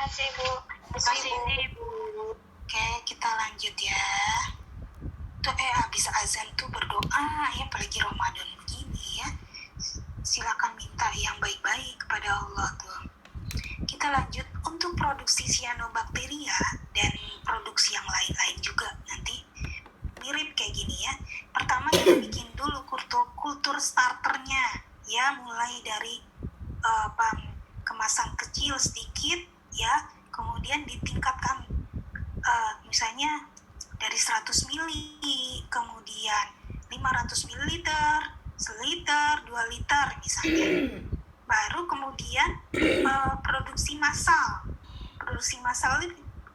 kasih Bu. Oke, kita lanjut ya. Tuh habis azan tuh berdoa ya, apalagi Ramadan begini ya. Silakan minta yang baik-baik kepada Allah tuh. Kita lanjut untuk produksi cyanobacteria dan produksi yang lain-lain juga nanti mirip kayak gini ya. Pertama kita bikin dulu kultur starternya ya, mulai dari kemasan kecil sedikit ya, kemudian ditingkatkan misalnya dari 100 mili, kemudian 500 ml, seliter, 2 liter misalnya. Baru kemudian produksi massal. Produksi massal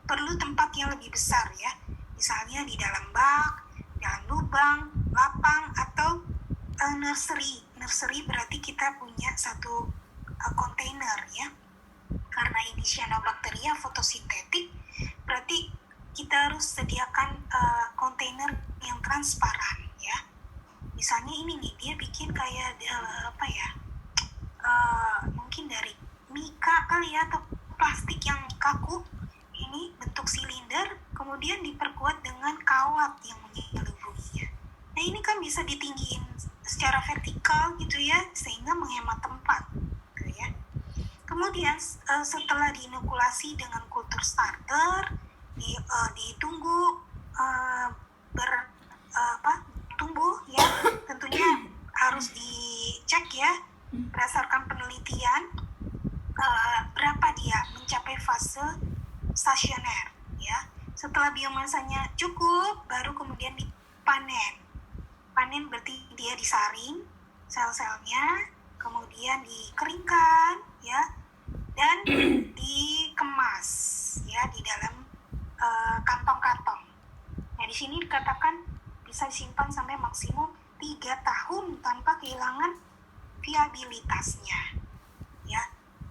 perlu tempat yang lebih besar ya. Misalnya di dalam bak, dalam lubang, lapang, atau nursery. Nursery berarti kita punya satu kontainer ya. Karena ini cyanobacteria fotosintetik, berarti kita harus sediakan kontainer yang transparan ya. Misalnya ini nih, dia bikin kayak mungkin dari mika kali ya, atau plastik yang kaku. Ini bentuk silinder, kemudian diperkuat dengan kawat yang menyelubunginya. Nah ini kan bisa ditinggiin secara vertikal gitu ya, sehingga menghemat tempat gitu ya. Kemudian setelah diinokulasi dengan kultur starter, ditunggu tumbuh ya, tentunya harus dicek ya berdasarkan penelitian berapa dia mencapai fase stasioner ya. Setelah biomasanya cukup, baru kemudian dipanen. Panen berarti dia disaring sel-selnya, kemudian dikeringkan ya, dan dikemas ya di dalam kantong-kantong. Nah di sini dikatakan bisa disimpan sampai maksimum 3 tahun tanpa kehilangan viabilitasnya ya.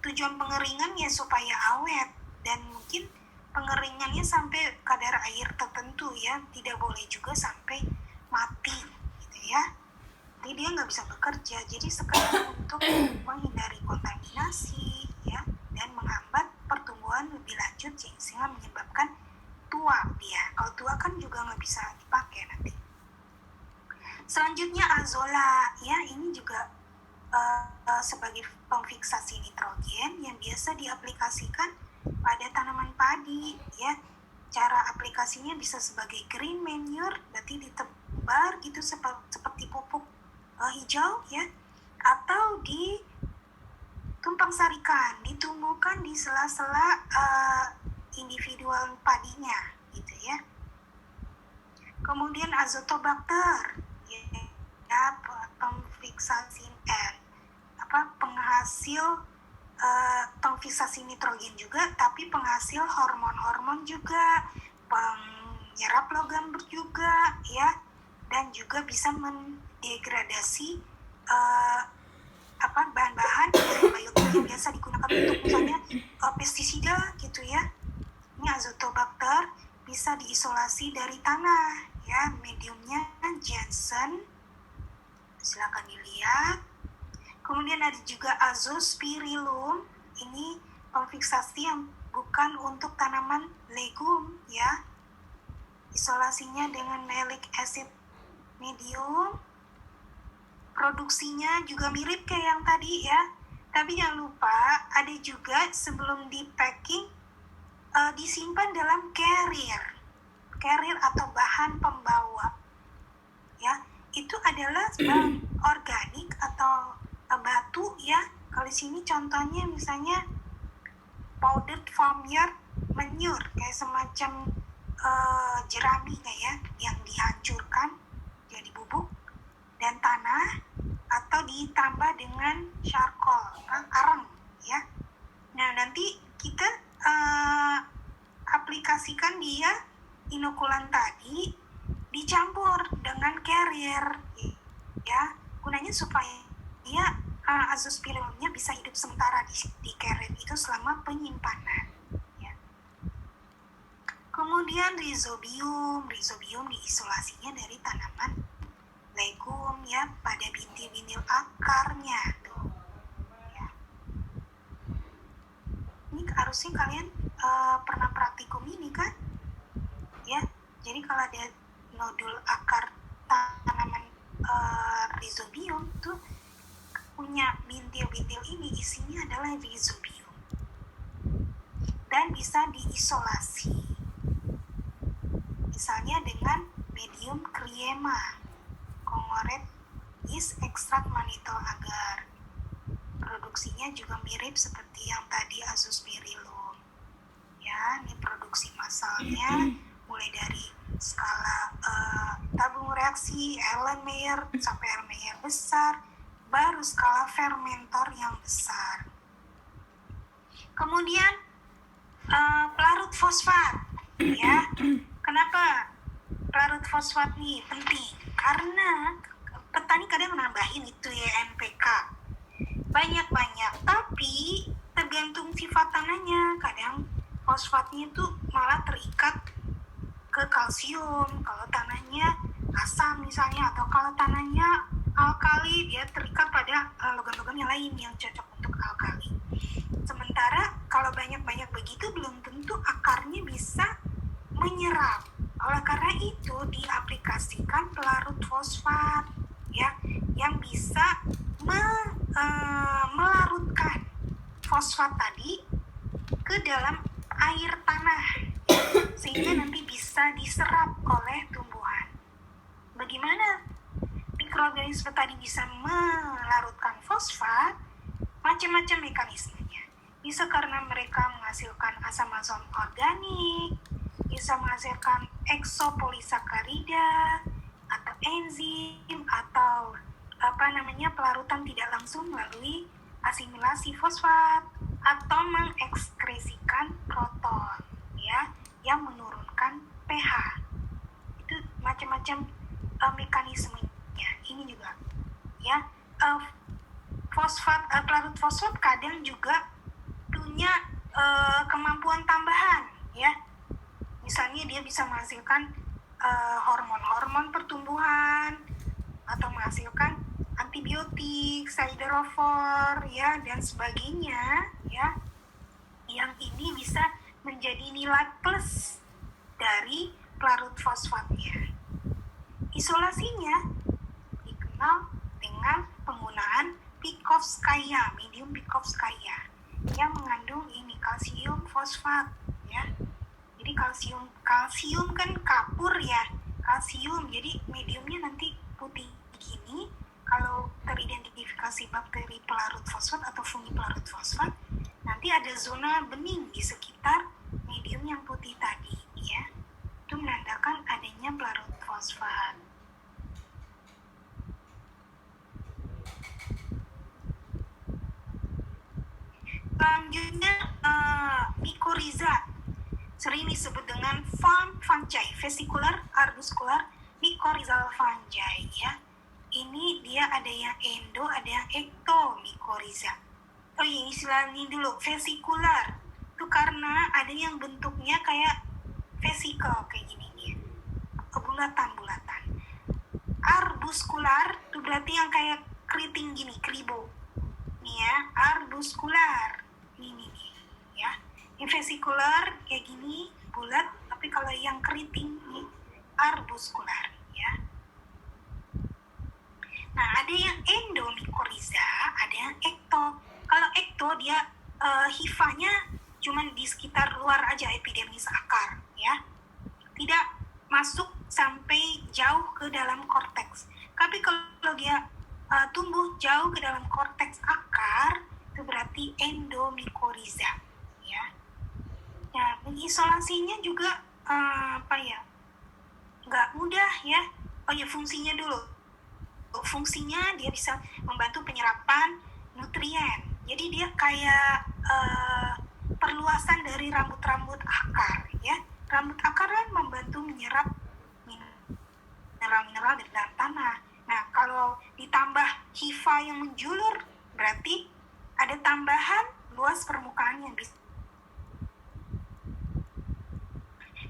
Tujuan pengeringan ya supaya awet, dan mungkin pengeringannya sampai kadar air tertentu ya, tidak boleh juga sampai mati gitu ya. Jadi dia nggak bisa bekerja, jadi sekedar untuk menghindari kontaminasi ya, dan menghambat pertumbuhan lebih lanjut sehingga menyebabkan tua dia. Kalau tua kan juga nggak bisa dipakai nanti. Selanjutnya azola ya, ini juga sebagai pemfiksasi nitrogen yang biasa diaplikasikan pada tanaman padi ya. Cara aplikasinya bisa sebagai green manure, berarti ditebar gitu seperti pupuk hijau ya, atau ditumpang sarikan, ditumbuhkan di sela-sela individual padinya gitu ya. Kemudian azotobacter ya, pemfiksasi penghasil pemfiksasi nitrogen juga, tapi penghasil hormon-hormon juga, penyerap logam juga ya, dan juga bisa mendegradasi bahan-bahan biologis yang biasa digunakan untuk misalnya pestisida gitu ya. Ini azotobacter bisa diisolasi dari tanah ya, mediumnya Jansen, silakan dilihat. Kemudian ada juga azospirillum, ini pemfiksasi yang bukan untuk tanaman legum ya. Isolasinya dengan malic acid medium. Produksinya juga mirip kayak yang tadi ya. Tapi jangan lupa ada juga sebelum di packing disimpan dalam carrier atau bahan pembawa ya. Itu adalah bahan organik atau batu ya. Kalau di sini contohnya misalnya powdered farmyard manure, kayak semacam jerami kayak yang dihancurkan jadi bubuk dan tanah, atau ditambah dengan charcoal, arang ya. Nah nanti kita aplikasikan dia inokulan tadi dicampur dengan carrier ya, gunanya supaya dia azospirillumnya bisa hidup sementara di carrier itu selama penyimpanan ya. Kemudian rhizobium diisolasinya dari tanaman legum ya pada bintil-bintil akarnya tuh ya. Ini harusnya kalian pernah praktikum ini kan, ya. Jadi kalau ada nodul akar tanaman rhizobium tuh punya bintil-bintil ini, isinya adalah rhizobium dan bisa diisolasi, misalnya dengan medium Cliema, Congoret yeast extract mannitol agar. Produksinya juga mirip seperti yang tadi Azospirillum. Ya, ini produksi massalnya mulai dari skala tabung reaksi Erlenmeyer sampai Erlenmeyer besar, baru skala fermentor yang besar. Kemudian pelarut fosfat, ya. Kenapa pelarut fosfat nih penting? Karena petani kadang nambahin itu ya NPK banyak-banyak, tapi tergantung sifat tanahnya. Kadang fosfatnya itu malah terikat ke kalsium kalau tanahnya asam misalnya, atau kalau tanahnya alkali dia terikat pada logam-logam yang lain yang cocok untuk alkali. Sementara kalau banyak-banyak begitu belum tentu akarnya bisa menyerap. Oleh karena itu diaplikasikan pelarut fosfat, ya, yang bisa melarutkan fosfat tadi ke dalam air tanah, sehingga nanti bisa diserap oleh tumbuhan. Bagaimana mikroorganisme tadi bisa melarutkan fosfat? Macam-macam mekanismenya. Bisa karena mereka menghasilkan asam-asam organik, bisa menghasilkan eksopolisakarida atau enzim, atau pelarutan tidak langsung melalui asimilasi fosfat, atau mengekskresikan proton, ya, yang menurunkan pH. Itu macam-macam mekanismenya. Ini juga, ya, pelarut fosfat kadang juga punya kemampuan tambahan, ya. Misalnya dia bisa menghasilkan hormon-hormon pertumbuhan, atau menghasilkan antibiotik, siderofor, ya, dan sebagainya, ya. Yang ini bisa menjadi nilai plus dari pelarut fosfatnya. Isolasinya dikenal dengan penggunaan Pikovskaya, medium Pikovskaya, yang mengandung ini kalsium fosfat, ya. Jadi kalsium kan kapur ya, kalsium, jadi mediumnya nanti putih gini. Kalau teridentifikasi bakteri pelarut fosfat atau fungi pelarut fosfat, nanti ada zona bening di sekitar medium yang putih tadi, ya. Itu menandakan adanya pelarut fosfat. Selanjutnya mycorrhiza, sering disebut dengan fungi, vesicular, arbuscular, mycorrhizal fungi, ya. Ini dia ada yang endo, ada yang ekto mycorrhiza. Oh iya, istilahnya dulu, vesicular. Itu karena ada yang bentuknya kayak vesicle, kayak gini nih. Bulatan-bulatan. Arbuscular itu berarti yang kayak keriting gini, kribo. Nih ya, arbuscular. Ini nih, ya. Ini vesicular kayak gini, bulat, tapi kalau yang keriting nih arbuscular, ya. Nah, ada yang endomycorrhiza, ada yang ekto. Kalau ekto dia hifanya cuma di sekitar luar aja epidermis akar, ya. Tidak masuk sampai jauh ke dalam korteks. Tapi kalau dia tumbuh jauh ke dalam korteks akar, itu berarti endomycorrhiza, ya. Nah, mengisolasinya juga nggak mudah, ya. Oh ya, fungsinya dulu. Fungsinya dia bisa membantu penyerapan nutrien. Jadi dia kayak perluasan dari rambut-rambut akar, ya. Rambut akar kan membantu menyerap mineral-mineral dari dalam tanah. Nah, kalau ditambah hifa yang menjulur, berarti ada tambahan luas permukaan yang bisa.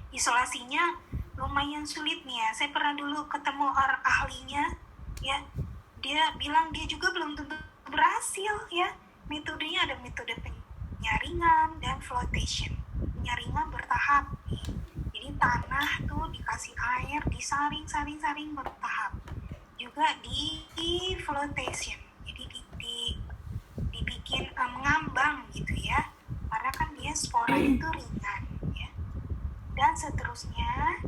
Isolasinya lumayan sulit nih ya. Saya pernah dulu ketemu orang ahlinya, ya. Dia bilang dia juga belum tentu berhasil, ya. Metodenya ada metode penyaringan dan flotation. penyaringan bertahap. Jadi tanah tuh dikasih air, disaring bertahap. Juga di flotation, jadi dibikin mengambang gitu ya, karena kan dia spora itu ringan ya. Dan seterusnya